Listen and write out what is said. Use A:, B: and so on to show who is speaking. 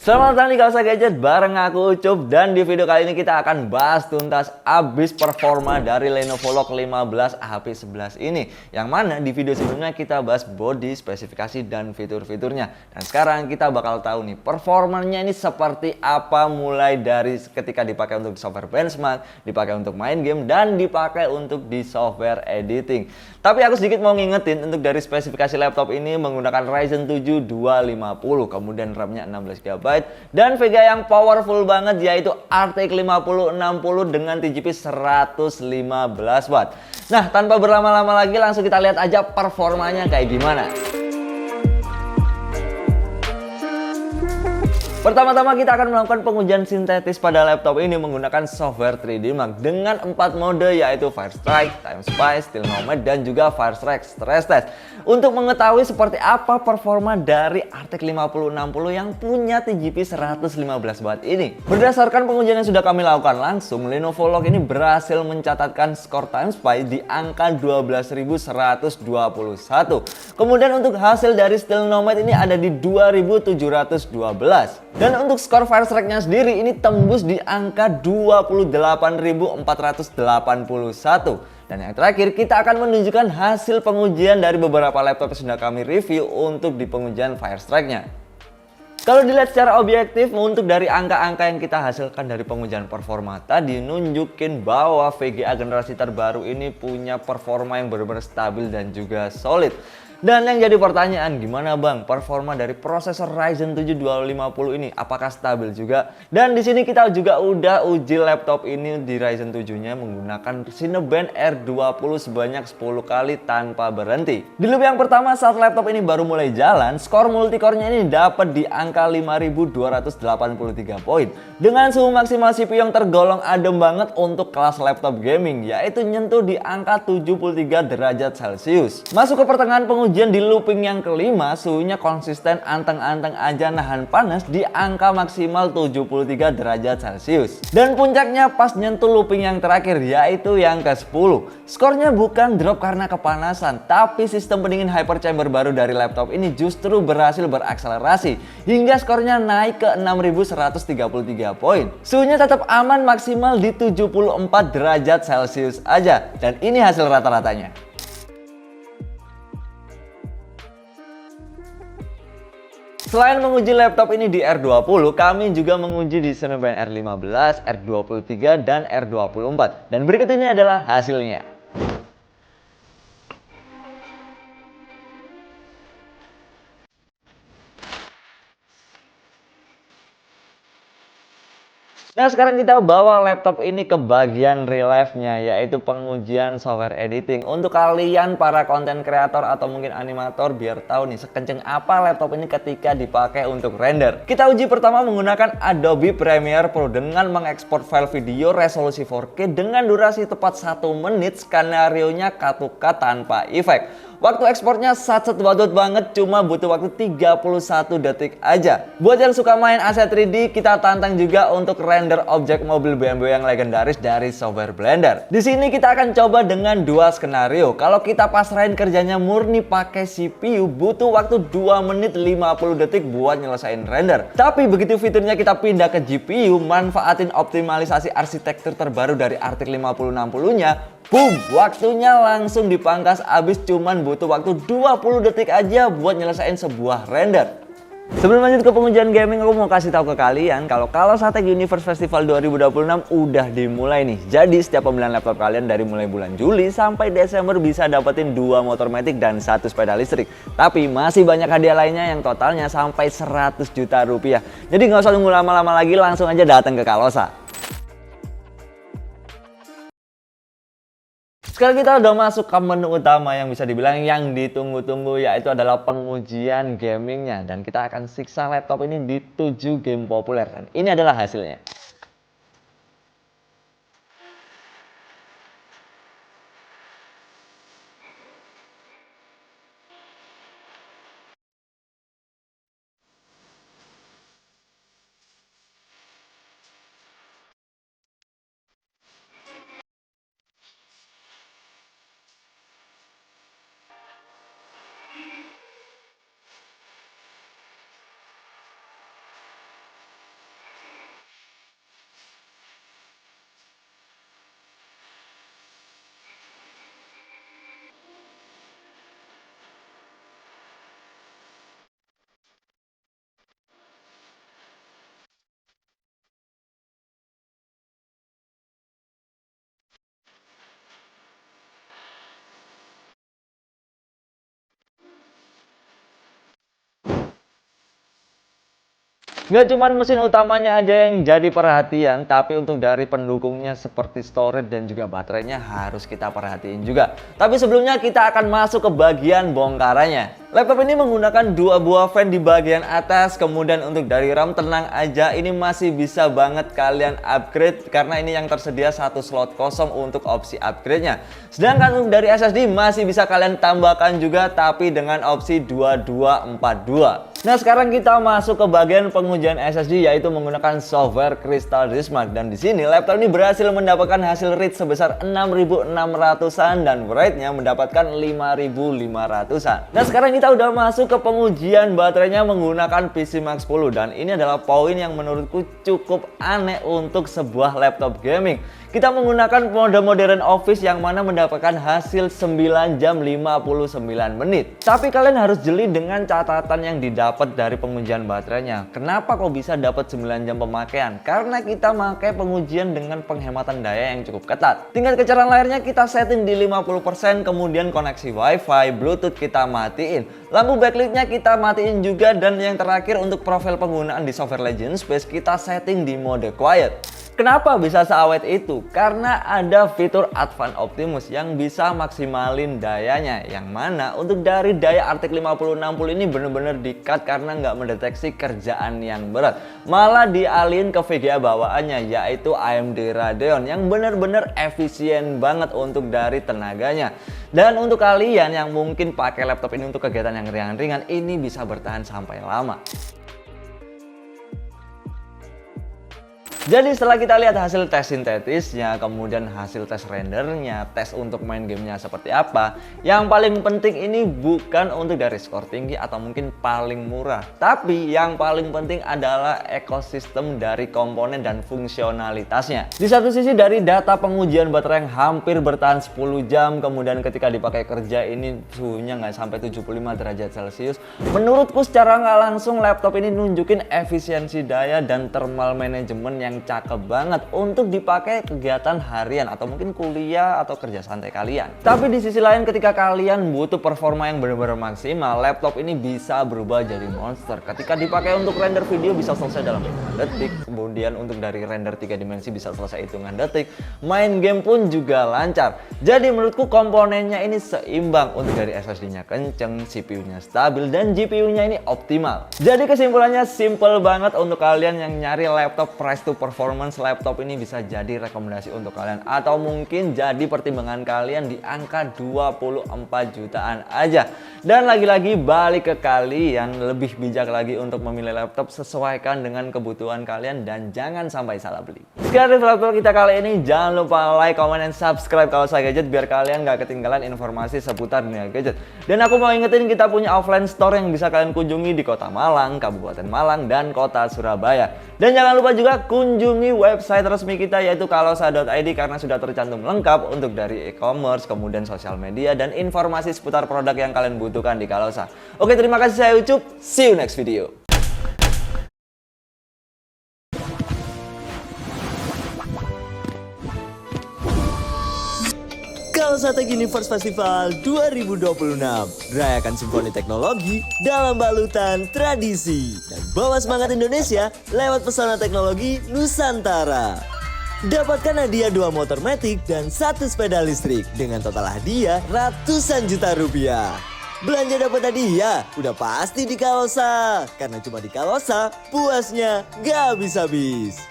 A: Selamat datang di Kalsa Gadget bareng aku Ucup, dan di video kali ini kita akan bahas tuntas abis performa dari Lenovo Lock 15 HP11 ini. Yang mana di video sebelumnya kita bahas body, spesifikasi, dan fitur-fiturnya. Dan sekarang kita bakal tahu nih performanya ini seperti apa, mulai dari ketika dipakai untuk software benchmark, dipakai untuk main game, dan dipakai untuk di software editing. Tapi aku sedikit mau ngingetin, untuk dari spesifikasi laptop ini menggunakan Ryzen 7 250, kemudian RAM-nya 16GB, dan Vega yang powerful banget yaitu RTX 5060 dengan TGP 115 watt. Nah, tanpa berlama-lama lagi langsung kita lihat aja performanya kayak gimana. Pertama-tama kita akan melakukan pengujian sintetis pada laptop ini menggunakan software 3D Mark dengan 4 mode, yaitu Firestrike, Time Spy, Still Nomad, dan juga Firestrike Stress Test. Untuk mengetahui seperti apa performa dari RTX 5060 yang punya TGP 115 watt ini. Berdasarkan pengujian yang sudah kami lakukan langsung, Lenovo Lock ini berhasil mencatatkan skor Time Spy di angka 12.121. Kemudian untuk hasil dari Still Nomad ini ada di 2.712. Dan untuk skor Firestrike-nya sendiri ini tembus di angka 28.481. Dan yang terakhir kita akan menunjukkan hasil pengujian dari beberapa laptop yang sudah kami review untuk di pengujian Firestrike-nya. Kalau dilihat secara objektif, untuk dari angka-angka yang kita hasilkan dari pengujian performa tadi nunjukin bahwa VGA generasi terbaru ini punya performa yang benar-benar stabil dan juga solid. Dan yang jadi pertanyaan, gimana bang performa dari prosesor Ryzen 7 250 ini, apakah stabil juga? Dan di sini kita juga udah uji laptop ini di Ryzen 7-nya menggunakan Cinebench R20 sebanyak 10 kali tanpa berhenti. Di loop yang pertama saat laptop ini baru mulai jalan, skor multicore-nya ini dapat di angka 5.283 poin dengan suhu maksimal CPU yang tergolong adem banget untuk kelas laptop gaming, yaitu nyentuh di angka 73 derajat Celcius. Masuk ke pertengahan pengujian di looping yang kelima, suhunya konsisten anteng-anteng aja nahan panas di angka maksimal 73 derajat Celcius. Dan puncaknya pas nyentuh looping yang terakhir, yaitu yang ke-10. Skornya bukan drop karena kepanasan, tapi sistem pendingin hyper chamber baru dari laptop ini justru berhasil berakselerasi hingga skornya naik ke 6.133 poin. Suhunya tetap aman maksimal di 74 derajat Celcius aja, dan ini hasil rata-ratanya. Selain menguji laptop ini di R20, kami juga menguji di Cinebench R15, R23, dan R24. Dan berikut ini adalah hasilnya. Nah, sekarang kita bawa laptop ini ke bagian real life-nya, yaitu pengujian software editing. Untuk kalian para konten kreator atau mungkin animator biar tahu nih sekenceng apa laptop ini ketika dipakai untuk render. Kita uji pertama menggunakan Adobe Premiere Pro dengan mengekspor file video resolusi 4K dengan durasi tepat 1 menit, skenario-nya cut-to-cut tanpa efek. Waktu ekspornya satset wadut banget, cuma butuh waktu 31 detik aja. Buat yang suka main aset 3D, kita tantang juga untuk render objek mobil BMW yang legendaris dari software Blender. Di sini kita akan coba dengan dua skenario. Kalau kita pasrahin kerjanya murni pakai CPU, butuh waktu 2 menit 50 detik buat nyelesain render. Tapi begitu fiturnya kita pindah ke GPU, manfaatin optimalisasi arsitektur terbaru dari RTX 5060-nya, boom, waktunya langsung dipangkas abis, cuman butuh waktu 20 detik aja buat nyelesain sebuah render. Sebelum lanjut ke pengujian gaming, aku mau kasih tahu ke kalian kalau Tech Universe Festival 2026 udah dimulai nih. Jadi setiap pembelian laptop kalian dari mulai bulan Juli sampai Desember bisa dapetin 2 motor matic dan 1 sepeda listrik. Tapi masih banyak hadiah lainnya yang totalnya sampai 100 juta rupiah. Jadi nggak usah tunggu lama-lama lagi, langsung aja datang ke Kalosa. Sekarang kita udah masuk ke menu utama yang bisa dibilang yang ditunggu-tunggu, yaitu adalah pengujian gamingnya. Dan kita akan siksa laptop ini di 7 game populer, dan ini adalah hasilnya. Nggak cuma mesin utamanya aja yang jadi perhatian, tapi untuk dari pendukungnya seperti storage dan juga baterainya harus kita perhatiin juga. Tapi sebelumnya kita akan masuk ke bagian bongkarannya. Laptop ini menggunakan dua buah fan di bagian atas, kemudian untuk dari RAM tenang aja, ini masih bisa banget kalian upgrade karena ini yang tersedia satu slot kosong untuk opsi upgrade-nya. Sedangkan untuk dari SSD masih bisa kalian tambahkan juga tapi dengan opsi 2242. Nah sekarang kita masuk ke bagian pengujian SSD yaitu menggunakan software Crystal Diskmark, dan di sini laptop ini berhasil mendapatkan hasil read sebesar 6600-an dan write-nya mendapatkan 5500-an. Nah sekarang kita udah masuk ke pengujian baterainya menggunakan PCMark 10, dan ini adalah poin yang menurutku cukup aneh untuk sebuah laptop gaming. Kita menggunakan mode modern office yang mana mendapatkan hasil 9 jam 59 menit. Tapi kalian harus jeli dengan catatan yang didapat dari pengujian baterainya. Kenapa kok bisa dapat 9 jam pemakaian? Karena kita pakai pengujian dengan penghematan daya yang cukup ketat. Tingkat kecerdasan layarnya kita setting di 50%, kemudian koneksi wifi, bluetooth kita matiin. Lampu backlightnya kita matiin juga, dan yang terakhir untuk profil penggunaan di software Legend Space kita setting di mode quiet. Kenapa bisa seawet itu? Karena ada fitur Advanced Optimus yang bisa maksimalin dayanya, yang mana untuk dari daya RTX 5060 ini bener-bener di-cut karena nggak mendeteksi kerjaan yang berat. Malah dialihin ke VGA bawaannya yaitu AMD Radeon yang bener-bener efisien banget untuk dari tenaganya. Dan untuk kalian yang mungkin pakai laptop ini untuk kegiatan yang ringan-ringan, ini bisa bertahan sampai lama. Jadi setelah kita lihat hasil tes sintetisnya, kemudian hasil tes rendernya, tes untuk main gamenya seperti apa, yang paling penting ini bukan untuk dari skor tinggi atau mungkin paling murah, tapi yang paling penting adalah ekosistem dari komponen dan fungsionalitasnya. Di satu sisi dari data pengujian baterai yang hampir bertahan 10 jam, kemudian ketika dipakai kerja ini suhunya nggak sampai 75 derajat Celcius. Menurutku secara nggak langsung laptop ini nunjukin efisiensi daya dan thermal management yang cakep banget untuk dipakai kegiatan harian atau mungkin kuliah atau kerja santai kalian. Tapi di sisi lain ketika kalian butuh performa yang benar-benar maksimal, laptop ini bisa berubah jadi monster. Ketika dipakai untuk render video bisa selesai dalam 5 detik, kemudian untuk dari render 3 dimensi bisa selesai hitungan detik, main game pun juga lancar. Jadi menurutku komponennya ini seimbang, untuk dari SSD-nya kenceng, CPU-nya stabil, dan GPU-nya ini optimal. Jadi kesimpulannya simple banget untuk kalian yang nyari laptop price to performance, laptop ini bisa jadi rekomendasi untuk kalian atau mungkin jadi pertimbangan kalian di angka 24 jutaan aja. Dan lagi-lagi balik ke kalian, lebih bijak lagi untuk memilih laptop, sesuaikan dengan kebutuhan kalian dan jangan sampai salah beli. Sekian review laptop kita kali ini, jangan lupa like, comment, dan subscribe Kalausa Gadget biar kalian gak ketinggalan informasi seputar dunia gadget. Dan aku mau ingetin kita punya offline store yang bisa kalian kunjungi di Kota Malang, Kabupaten Malang, dan Kota Surabaya. Dan jangan lupa juga kunjungi website resmi kita yaitu kalausa.id karena sudah tercantum lengkap untuk dari e-commerce, kemudian sosial media, dan informasi seputar produk yang kalian butuhkan di Kalausa. Oke, terima kasih, saya Ucup. See you next video.
B: Kalausa Tech Universe Festival 2026. Rayakan simfoni teknologi dalam balutan tradisi dan bawa semangat Indonesia lewat pesona teknologi Nusantara. Dapatkan hadiah 2 motor matic dan 1 sepeda listrik dengan total hadiah ratusan juta rupiah. Belanja dapat hadiah, udah pasti di Kalausa. Karena cuma di Kalausa, puasnya gak habis-habis.